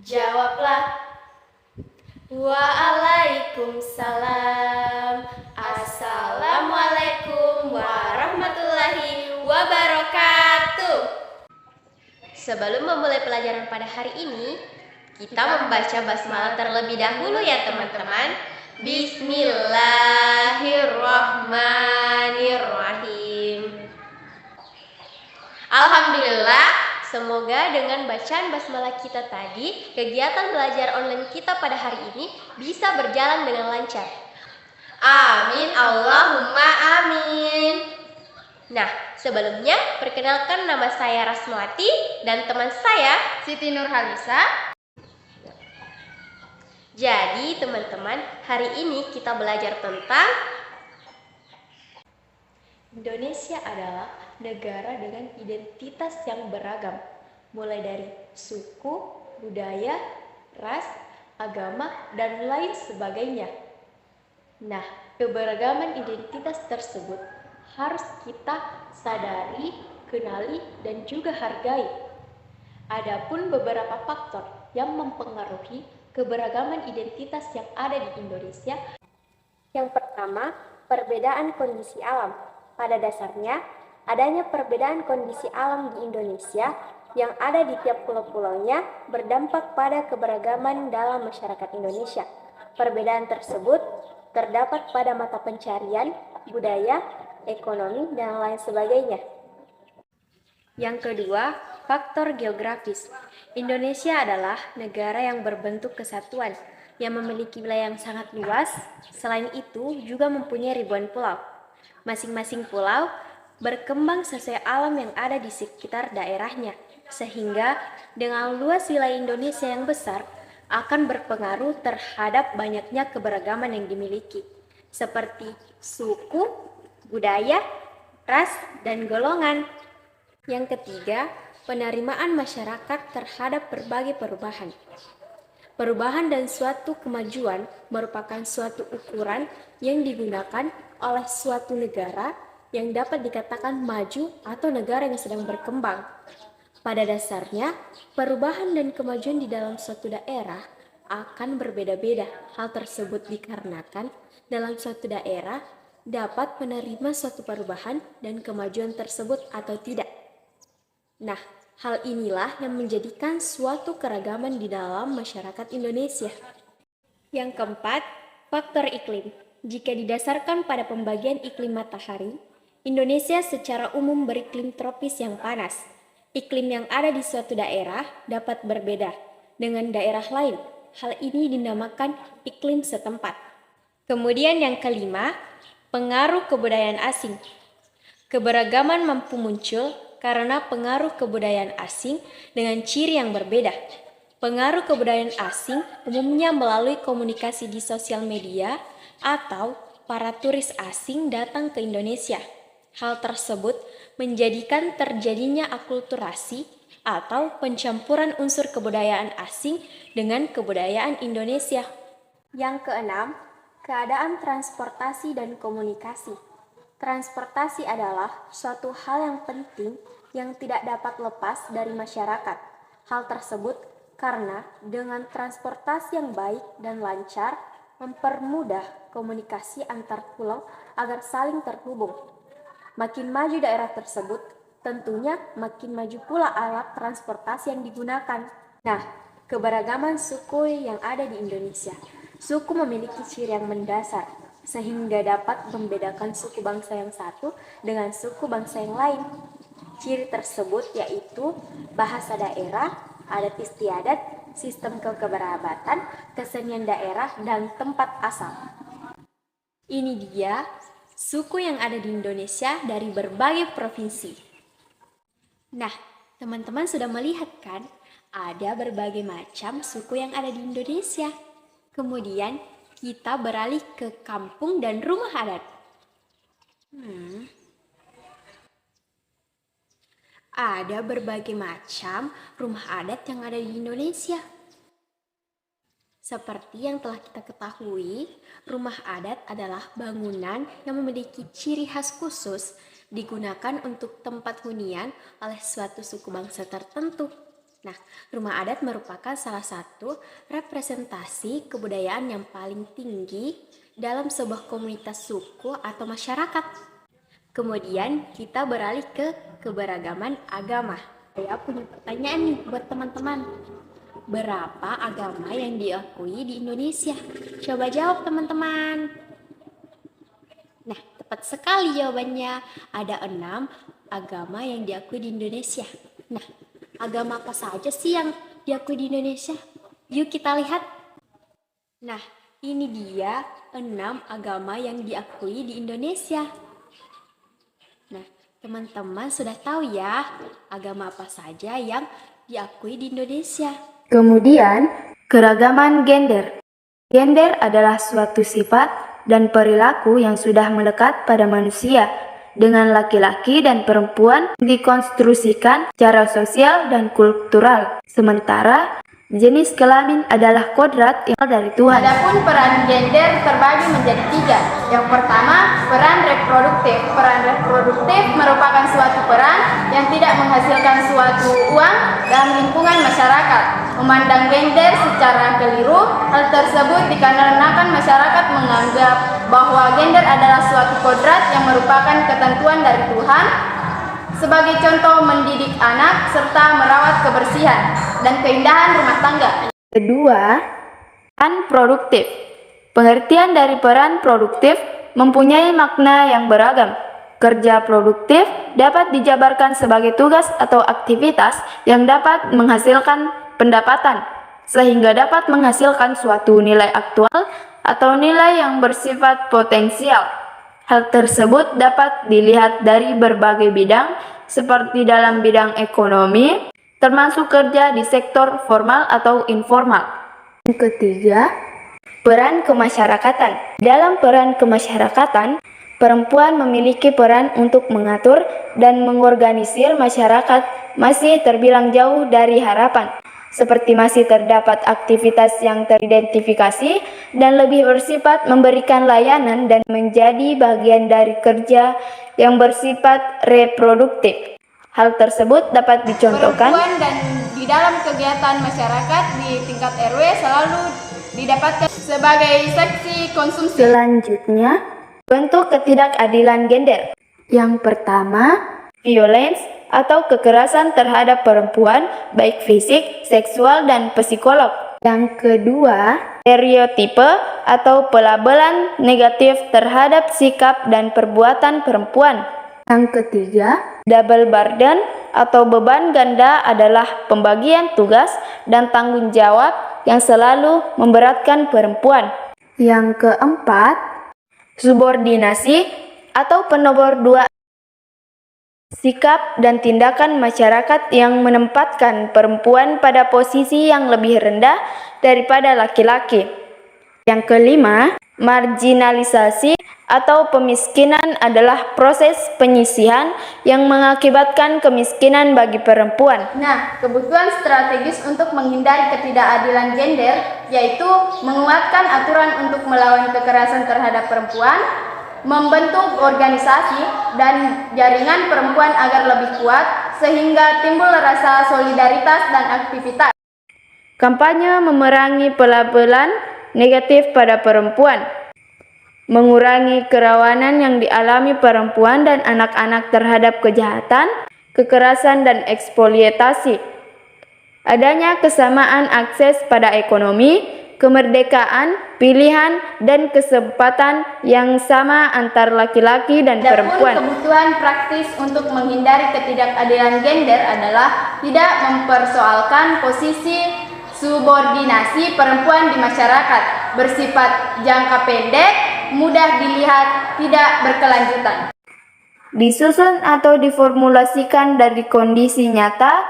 Jawablah. Waalaikumsalam. Assalamualaikum warahmatullahi wabarakatuh. Sebelum memulai pelajaran pada hari ini, kita membaca basmalah terlebih dahulu ya teman-teman. Bismillahirrahmanirrahim. Alhamdulillah. Semoga dengan bacaan basmalah kita tadi, kegiatan belajar online kita pada hari ini bisa berjalan dengan lancar. Amin, Allahumma amin. Nah, sebelumnya perkenalkan nama saya Rasmawati dan teman saya Siti Nurhalisa. Jadi teman-teman, hari ini kita belajar tentang Indonesia adalah negara dengan identitas yang beragam, mulai dari suku, budaya, ras, agama, dan lain sebagainya. Nah, keberagaman identitas tersebut harus kita sadari, kenali, dan juga hargai. Adapun beberapa faktor yang mempengaruhi keberagaman identitas yang ada di Indonesia. Yang pertama, perbedaan kondisi alam. Pada dasarnya, adanya perbedaan kondisi alam di Indonesia yang ada di tiap pulau-pulaunya berdampak pada keberagaman dalam masyarakat Indonesia. Perbedaan tersebut terdapat pada mata pencarian, budaya, ekonomi, dan lain sebagainya. Yang kedua, faktor geografis. Indonesia adalah negara yang berbentuk kesatuan, yang memiliki wilayah yang sangat luas. Selain itu, juga mempunyai ribuan pulau. Masing-masing pulau berkembang sesuai alam yang ada di sekitar daerahnya, sehingga dengan luas wilayah Indonesia yang besar akan berpengaruh terhadap banyaknya keberagaman yang dimiliki, seperti suku, budaya, ras, dan golongan. Yang ketiga, penerimaan masyarakat terhadap berbagai perubahan. Perubahan dan suatu kemajuan merupakan suatu ukuran yang digunakan oleh suatu negara yang dapat dikatakan maju atau negara yang sedang berkembang. Pada dasarnya, perubahan dan kemajuan di dalam suatu daerah akan berbeda-beda. Hal tersebut dikarenakan dalam suatu daerah dapat menerima suatu perubahan dan kemajuan tersebut atau tidak. Nah, hal inilah yang menjadikan suatu keragaman di dalam masyarakat Indonesia. Yang keempat, faktor iklim. Jika didasarkan pada pembagian iklim matahari, Indonesia secara umum beriklim tropis yang panas. Iklim yang ada di suatu daerah dapat berbeda dengan daerah lain. Hal ini dinamakan iklim setempat. Kemudian yang kelima, pengaruh kebudayaan asing. Keberagaman mampu muncul karena pengaruh kebudayaan asing dengan ciri yang berbeda. Pengaruh kebudayaan asing umumnya melalui komunikasi di sosial media atau para turis asing datang ke Indonesia. Hal tersebut menjadikan terjadinya akulturasi atau pencampuran unsur kebudayaan asing dengan kebudayaan Indonesia. Yang keenam, keadaan transportasi dan komunikasi. Transportasi adalah suatu hal yang penting yang tidak dapat lepas dari masyarakat. Hal tersebut karena dengan transportasi yang baik dan lancar mempermudah komunikasi antar pulau agar saling terhubung. Makin maju daerah tersebut, tentunya makin maju pula alat transportasi yang digunakan. Nah, keberagaman suku yang ada di Indonesia. Suku memiliki ciri yang mendasar, sehingga dapat membedakan suku bangsa yang satu dengan suku bangsa yang lain. Ciri tersebut yaitu bahasa daerah, adat istiadat, sistem kekerabatan, kesenian daerah, dan tempat asal. Ini dia suku yang ada di Indonesia dari berbagai provinsi. Nah, teman-teman sudah melihat kan? Ada berbagai macam suku yang ada di Indonesia. Kemudian kita beralih ke kampung dan rumah adat. Ada berbagai macam rumah adat yang ada di Indonesia. Seperti yang telah kita ketahui, rumah adat adalah bangunan yang memiliki ciri khas khusus digunakan untuk tempat hunian oleh suatu suku bangsa tertentu. Nah, rumah adat merupakan salah satu representasi kebudayaan yang paling tinggi dalam sebuah komunitas suku atau masyarakat. Kemudian kita beralih ke keberagaman agama. Saya punya pertanyaan nih buat teman-teman. Berapa agama yang diakui di Indonesia? Coba jawab teman-teman. Nah, tepat sekali jawabannya. Ada 6 agama yang diakui di Indonesia. Nah, agama apa saja sih yang diakui di Indonesia? Yuk kita lihat. Nah, ini dia 6 agama yang diakui di Indonesia. Nah, teman-teman sudah tahu ya agama apa saja yang diakui di Indonesia. Kemudian, keragaman gender. Gender adalah suatu sifat dan perilaku yang sudah melekat pada manusia, dengan laki-laki dan perempuan dikonstruksikan secara sosial dan kultural. Sementara, jenis kelamin adalah kodrat yang dari Tuhan. Adapun peran gender terbagi menjadi 3. Yang pertama, peran reproduktif. Peran reproduktif merupakan suatu peran yang tidak menghasilkan suatu uang dalam lingkungan masyarakat. Memandang gender secara keliru, hal tersebut dikarenakan masyarakat menganggap bahwa gender adalah suatu kodrat yang merupakan ketentuan dari Tuhan, sebagai contoh mendidik anak serta merawat kebersihan dan keindahan rumah tangga. Kedua, peran produktif. Pengertian dari peran produktif mempunyai makna yang beragam. Kerja produktif dapat dijabarkan sebagai tugas atau aktivitas yang dapat menghasilkan pendapatan, sehingga dapat menghasilkan suatu nilai aktual atau nilai yang bersifat potensial. Hal tersebut dapat dilihat dari berbagai bidang, seperti dalam bidang ekonomi, termasuk kerja di sektor formal atau informal. Yang ketiga, peran kemasyarakatan. Dalam peran kemasyarakatan, perempuan memiliki peran untuk mengatur dan mengorganisir masyarakat masih terbilang jauh dari harapan, seperti masih terdapat aktivitas yang teridentifikasi dan lebih bersifat memberikan layanan dan menjadi bagian dari kerja yang bersifat reproduktif. Hal tersebut dapat dicontohkan. Perempuan dan di dalam kegiatan masyarakat di tingkat RW selalu didapatkan sebagai seksi konsumsi. Selanjutnya, bentuk ketidakadilan gender. Yang pertama, violence atau kekerasan terhadap perempuan, baik fisik, seksual, dan psikolog. Yang kedua, stereotipe atau pelabelan negatif terhadap sikap dan perbuatan perempuan. Yang ketiga, double burden atau beban ganda adalah pembagian tugas dan tanggung jawab yang selalu memberatkan perempuan. Yang keempat, subordinasi atau penomor dua, sikap dan tindakan masyarakat yang menempatkan perempuan pada posisi yang lebih rendah daripada laki-laki. Yang kelima, marginalisasi atau pemiskinan adalah proses penyisihan yang mengakibatkan kemiskinan bagi perempuan. Nah, kebutuhan strategis untuk menghindari ketidakadilan gender yaitu menguatkan aturan untuk melawan kekerasan terhadap perempuan, membentuk organisasi dan jaringan perempuan agar lebih kuat sehingga timbul rasa solidaritas dan aktivitas. Kampanye memerangi pelabelan negatif pada perempuan, mengurangi kerawanan yang dialami perempuan dan anak-anak terhadap kejahatan, kekerasan, dan eksploitasi. Adanya kesamaan akses pada ekonomi, kemerdekaan, pilihan, dan kesempatan yang sama antar laki-laki dan perempuan. Adapun kebutuhan praktis untuk menghindari ketidakadilan gender adalah tidak mempersoalkan posisi subordinasi perempuan di masyarakat, bersifat jangka pendek, mudah dilihat, tidak berkelanjutan. Disusun atau diformulasikan dari kondisi nyata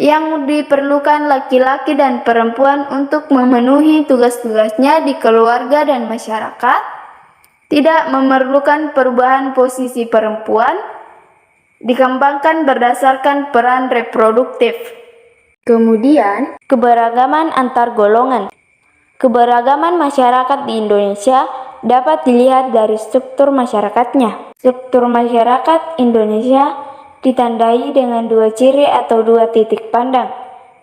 yang diperlukan laki-laki dan perempuan untuk memenuhi tugas-tugasnya di keluarga dan masyarakat, tidak memerlukan perubahan posisi perempuan, dikembangkan berdasarkan peran reproduktif. Kemudian, keberagaman antar golongan. Keberagaman masyarakat di Indonesia dapat dilihat dari struktur masyarakatnya. Struktur masyarakat Indonesia ditandai dengan 2 ciri atau 2 titik pandang.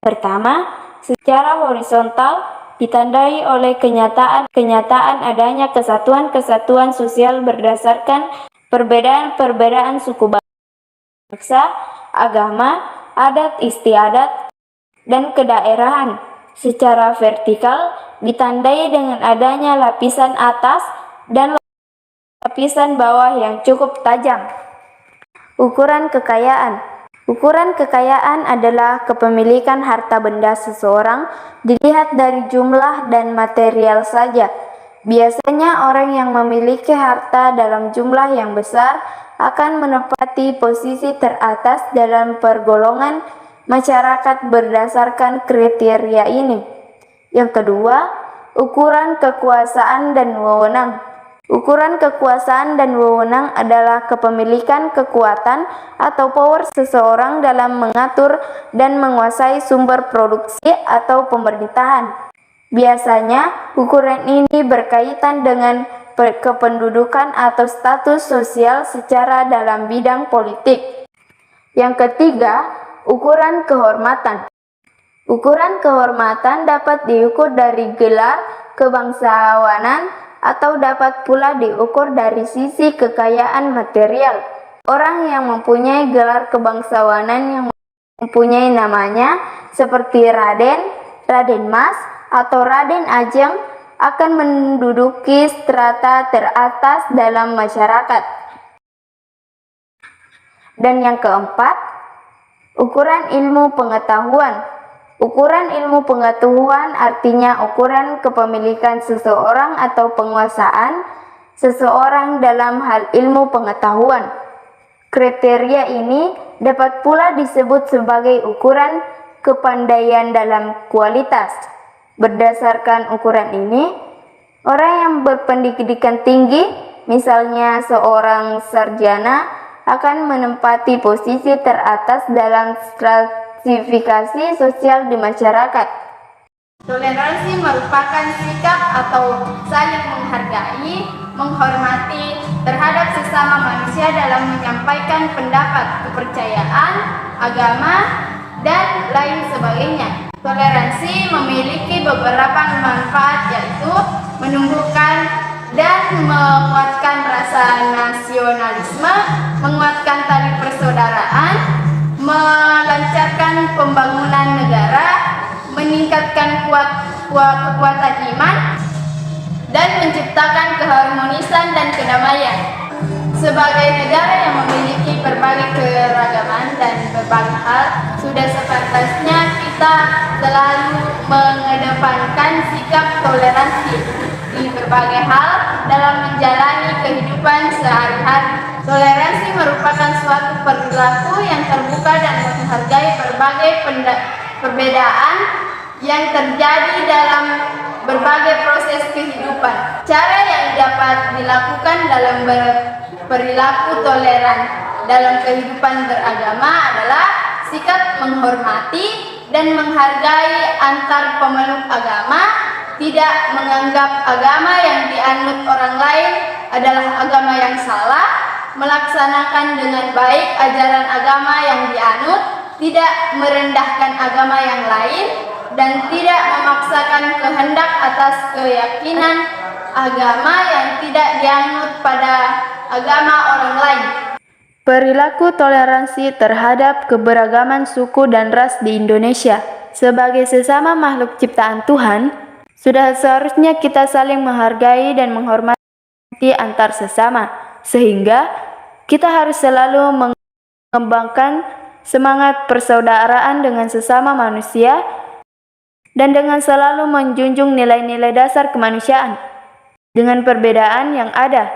Pertama, secara horizontal ditandai oleh kenyataan adanya kesatuan-kesatuan sosial berdasarkan perbedaan-perbedaan suku bangsa, agama, adat istiadat, dan kedaerahan. Secara vertikal ditandai dengan adanya lapisan atas dan lapisan bawah yang cukup tajam. Ukuran kekayaan. Ukuran kekayaan adalah kepemilikan harta benda seseorang dilihat dari jumlah dan material saja. Biasanya orang yang memiliki harta dalam jumlah yang besar akan menempati posisi teratas dalam pergolongan masyarakat berdasarkan kriteria ini. Yang kedua, ukuran kekuasaan dan wewenang. Ukuran kekuasaan dan wewenang adalah kepemilikan kekuatan atau power seseorang dalam mengatur dan menguasai sumber produksi atau pemerintahan. Biasanya, ukuran ini berkaitan dengan kependudukan atau status sosial secara dalam bidang politik. Yang ketiga, ukuran kehormatan. Ukuran kehormatan dapat diukur dari gelar kebangsawanan atau dapat pula diukur dari sisi kekayaan material. Orang yang mempunyai gelar kebangsawanan yang mempunyai namanya seperti Raden, Raden Mas, atau Raden Ajeng akan menduduki strata teratas dalam masyarakat. Dan yang keempat, ukuran ilmu pengetahuan. Ukuran ilmu pengetahuan artinya ukuran kepemilikan seseorang atau penguasaan seseorang dalam hal ilmu pengetahuan. Kriteria ini dapat pula disebut sebagai ukuran kepandaian dalam kualitas. Berdasarkan ukuran ini, orang yang berpendidikan tinggi, misalnya seorang sarjana, akan menempati posisi teratas dalam stratifikasi sosial di masyarakat. Toleransi merupakan sikap atau saling menghargai, menghormati terhadap sesama manusia dalam menyampaikan pendapat, kepercayaan, agama, dan lain sebagainya. Toleransi memiliki beberapa manfaat, yaitu menumbuhkan dan menguatkan rasa nasionalisme, menguatkan tali persaudaraan, melancarkan pembangunan negara, meningkatkan kekuatan iman, dan menciptakan keharmonisan dan kedamaian. Sebagai negara yang memiliki berbagai keragaman dan berbagai hal, sudah sepantasnya kita selalu mengedepankan sikap toleransi di berbagai hal dalam menjalani kehidupan sehari-hari. Toleransi merupakan suatu perilaku yang terbuka dan menghargai berbagai perbedaan yang terjadi dalam berbagai proses kehidupan. Cara yang dapat dilakukan dalam perilaku toleran dalam kehidupan beragama adalah sikap menghormati dan menghargai antar pemeluk agama, tidak menganggap agama yang dianut orang lain adalah agama yang salah, melaksanakan dengan baik ajaran agama yang dianut, tidak merendahkan agama yang lain, dan tidak memaksakan kehendak atas keyakinan agama yang tidak dianut pada agama orang lain. Perilaku toleransi terhadap keberagaman suku dan ras di Indonesia. Sebagai sesama makhluk ciptaan Tuhan, sudah seharusnya kita saling menghargai dan menghormati antar sesama, sehingga kita harus selalu mengembangkan semangat persaudaraan dengan sesama manusia dan dengan selalu menjunjung nilai-nilai dasar kemanusiaan dengan perbedaan yang ada.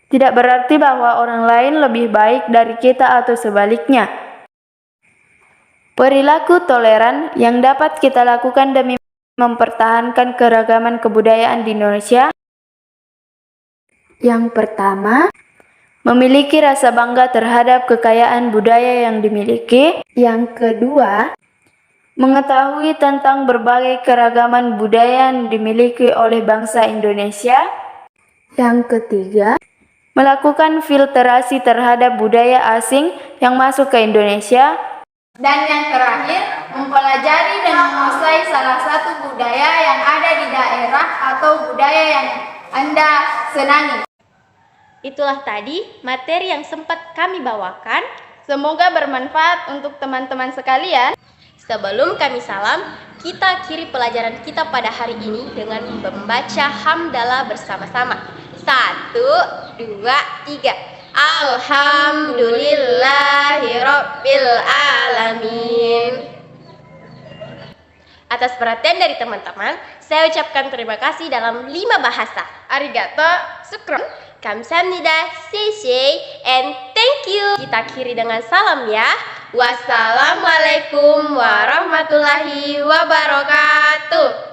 Tidak berarti bahwa orang lain lebih baik dari kita atau sebaliknya. Perilaku toleran yang dapat kita lakukan demi mempertahankan keragaman kebudayaan di Indonesia. Yang pertama, memiliki rasa bangga terhadap kekayaan budaya yang dimiliki. Yang kedua, mengetahui tentang berbagai keragaman budaya yang dimiliki oleh bangsa Indonesia. Yang ketiga, melakukan filterasi terhadap budaya asing yang masuk ke Indonesia. Dan yang terakhir, mempelajari dan menguasai salah satu budaya yang ada di daerah atau budaya yang Anda senangi. Itulah tadi materi yang sempat kami bawakan. Semoga bermanfaat untuk teman-teman sekalian. Sebelum kami salam, kita akhiri pelajaran kita pada hari ini dengan membaca hamdalah bersama-sama. 1, 2, 3. Alhamdulillahirabbil alamin. Atas perhatian dari teman-teman, saya ucapkan terima kasih dalam 5 bahasa. Arigato, syukron, Kamsahamnida, seishi, and thank you. Kita akhiri dengan salam ya. Wassalamualaikum warahmatullahi wabarakatuh.